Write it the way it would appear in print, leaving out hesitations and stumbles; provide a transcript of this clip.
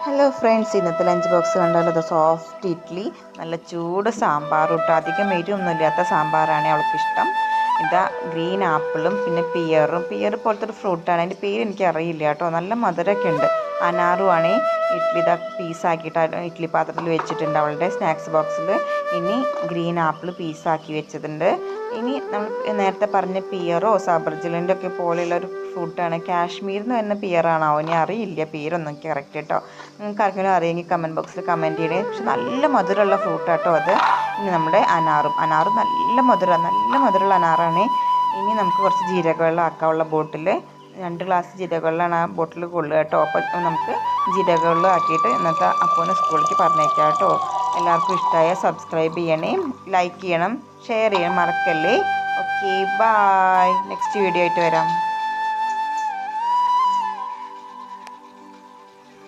Hello friends, ഇന്നത്തെ lunch box കണ്ടാലോ. അത് സോഫ്റ്റ് ഇഡ്ഡലി, നല്ല ചൂട് സാമ്പാറും ഇട്ട്, അധികം എരിവൊന്നും ഇല്ലാത്ത സാമ്പാറാണ് അവൾക്കിഷ്ടം. ഇതാ ഗ്രീൻ ആപ്പിളും പിന്നെ പിയർ പോലത്തെ ഒരു ഫ്രൂട്ടാണ്. അതിൻ്റെ പേര് എനിക്ക് അറിയില്ല കേട്ടോ. നല്ല മധുരമൊക്കെ ഉണ്ട്. അനാറുമാണ്. ഇഡ്ഡലി ഇതാ പീസാക്കിയിട്ട് ഇഡ്ഡലി പാത്രത്തിൽ വെച്ചിട്ടുണ്ട് അവളുടെ സ്നാക്സ് ബോക്സിൽ. ഇനി ഗ്രീൻ ആപ്പിൾ പീസാക്കി വെച്ചതുണ്ട്. ഇനി നമ്മൾ നേരത്തെ പറഞ്ഞ പിയറോ സബർജലിൻ്റെ ഒക്കെ പോലെയുള്ള ഒരു ഫ്രൂട്ടാണ്. കാശ്മീരിൽ നിന്ന് വരുന്ന പിയറാണോ, ഇനി അറിയില്ല പേരൊന്നും എനിക്ക് കറക്റ്റ് കേട്ടോ. നിങ്ങൾക്ക് ആർക്കെങ്കിലും അറിയെങ്കിൽ കമൻറ്റ് ബോക്സിൽ കമൻറ്റ് ചെയ്യണേ. പക്ഷെ നല്ല മധുരമുള്ള ഫ്രൂട്ടാട്ടോ അത്. ഇനി നമ്മുടെ അനാറും നല്ല മധുരമുള്ള അനാറാണ്. ഇനി നമുക്ക് കുറച്ച് ജീരകവെള്ളം ആക്കാനുള്ള ബോട്ടിൽ, 2 ഗ്ലാസ് ജീരകവെള്ളമാണ് ആ ബോട്ടിൽ കൊള്ളുക കേട്ടോ. അപ്പോൾ നമുക്ക് ജീരകവെള്ളം ആക്കിയിട്ട് ഇന്നത്തെ അപ്പോനെ സ്കൂളിലേക്ക് പറഞ്ഞേക്കാം കേട്ടോ. എല്ലാവർക്കും ഇഷ്ടമായ സബ്സ്ക്രൈബ് ചെയ്യണേ, ലൈക്ക് ചെയ്യണം, ഷെയർ ചെയ്യണം മറക്കല്ലേ. Okay, bye. നെക്സ്റ്റ് വീഡിയോ ആയിട്ട് വരാം.